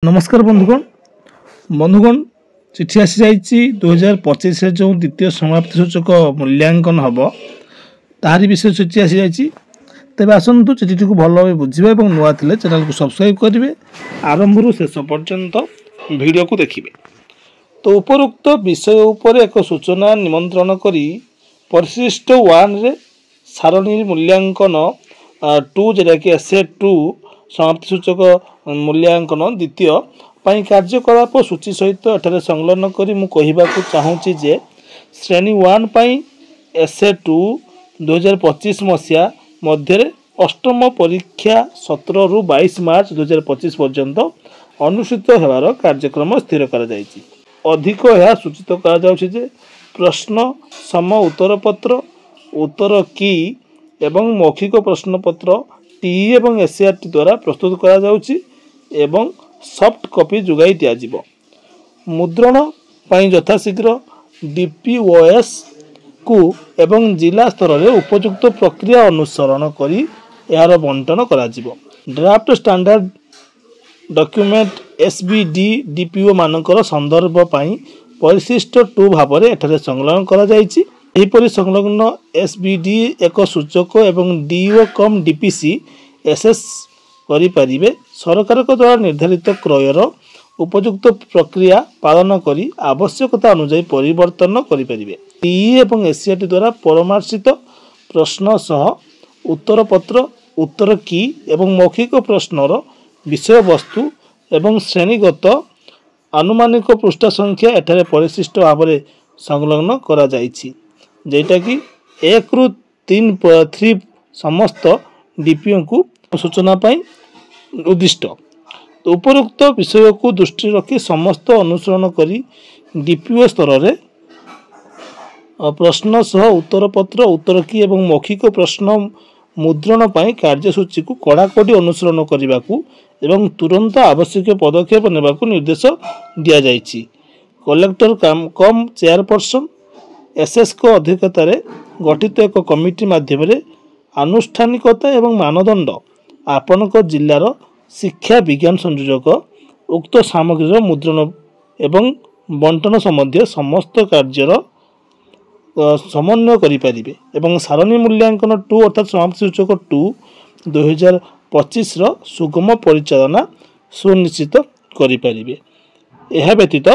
नमस्कार बंधुगण चिठी आसी जाइए 2025 जो द्वितीय समाप्ति सूचक मूल्यांकन हम तारी विषय चिठी आसी जाइए। तेज आसतु चिठी को भल भाव बुझे और नुआ थे चैनल को सब्सक्राइब करेंगे आरंभ शेष पर्यंत वीडियो को देखिए। तो उपरोक्त विषय उपर एक सूचना निमंत्रण करी परिशिष्ट 1 रे सारणी मूल्यांकन 2 जोटा कि एसे 2 समाप्ति सूचक मूल्यांकन द्वितीय कार्यकलाप सूची सहित एठारे संलग्न करी मु कहिबाकु चाहूची जे श्रेणी 1 पई एसे 2 2025 मसिया मध्य अष्टम परीक्षा 17 रु 22 मार्च 2025 पर्यंत अनुष्ठित हेबार कार्यक्रम स्थिर करा जायछि। अधिक यह सूचित करा जाउछि जे प्रश्न सम उत्तर पत्र उत्तर की एवं मौखिक प्रश्न पत्र टी एवं एससीआरटी द्वारा प्रस्तुत करा जाउछि एवं सॉफ्ट कॉपी जुगाई दिया जिवो। मुद्रण पई यथाशीघ्र डीपीओएस को एवं जिला स्तर में उपयुक्त प्रक्रिया अनुसरण करी यार बंटन करा जिवो। Draft standard document SBD DPO मानकर संदर्भ पई परिशिष्ट 2 भाव में एठारे संलग्न करा जायछि। एहिपरि संलग्न एसबीडी एक सूचक एवं डीओ कम डीपीसी एसएस करि परिबे। सरकार द्वारा निर्धारित क्रयर उपयुक्त प्रक्रिया पालन करी आवश्यकता अनुसार परिवर्तन करि परिबे। टीई एवं एससीआरटी द्वारा परामर्शित प्रश्न सह उत्तर पत्र उत्तर की एवं मौखिक प्रश्नर विषय वस्तु एवं श्रेणीगत आनुमानिक पृष्ठ संख्या एठारे परिशिष्ट भाव में संलग्न करा जायछि, जेटा कि 1 रु 3 समस्त डीपीओ को सूचना पाई उद्दिष्ट। तो उपरोक्त विषय को दृष्टि रखी समस्त अनुसरण करी डीपीओ स्तर में प्रश्न सह उत्तर पत्र उत्तर की एवं मौखिक प्रश्न मुद्रण पाई कार्यसूची को कड़ाकड़ी अनुसरण करने को एवं तुरंत आवश्यक पदक्षेप नेबा को निर्देश दिया जायछि। कलेक्टर कम चेयरपर्सन एसएस को अध्यक्षता गठित एक कमिटी माध्यम आनुष्ठानिकता एवं मानदंड आपणक जिलार शिक्षा विज्ञान संयोजक उक्त सामग्री मुद्रण एवं बंटन संबंधी समस्त कार्यर समन्वय करिपारिबे एवं सारणी मूल्यांकन 2 अर्थात समाप्ति सूचक 2 2025 सुगम परिचालना सुनिश्चित करिपारिबे। यह व्यतीत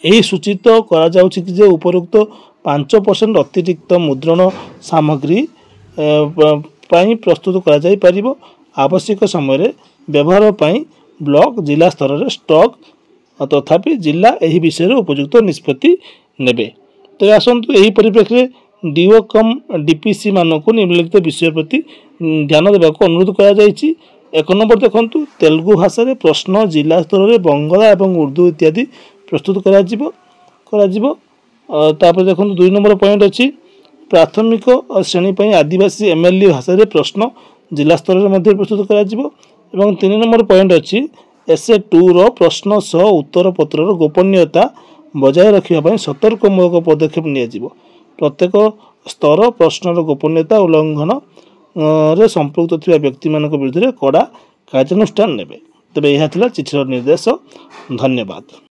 यही सूचित करा जाउछि कि जे उपरोक्त 5% अतिरिक्त मुद्रण सामग्री पाई प्रस्तुत करा जाई परिबो। आवश्यक समय व्यवहार पाई ब्लॉक जिला स्तर में स्टॉक तथापि जिला यही विषय उपयुक्त निष्पत्ति नेबे। तो आसतु यही परिप्रेक्षी डीओ कम डीपीसी मानक निम्नलिखित विषय प्रति ध्यान देवा अनुरोध करा जायछि। 1 नंबर देखंतु तेलुगु भाषा रे प्रश्न जिला स्तर में बंगला एवं उर्दू इत्यादि प्रस्तुत करा जिवो। तापर देखंतु 2 नंबर पॉइंट अछि प्राथमिक श्रेणी पई आदिवासी एमएलए भाषा रे प्रश्न जिला स्तर में प्रस्तुत करा जिवो। एवं 3 नंबर पॉइंट अछि एसे 2 रो प्रश्न सह उत्तर पत्र गोपनीयता बजाय रखिबा सतर्कमूलक पदक्षेप निया जिवो। प्रत्येक स्तर प्रश्नर गोपनीयता उल्लंघन रे संपृक्त थिबा व्यक्ति मानक विरुद्ध कड़ा कार्यानुष्ठान नेबे। तबे यह थिला चिठीर निर्देश। धन्यवाद।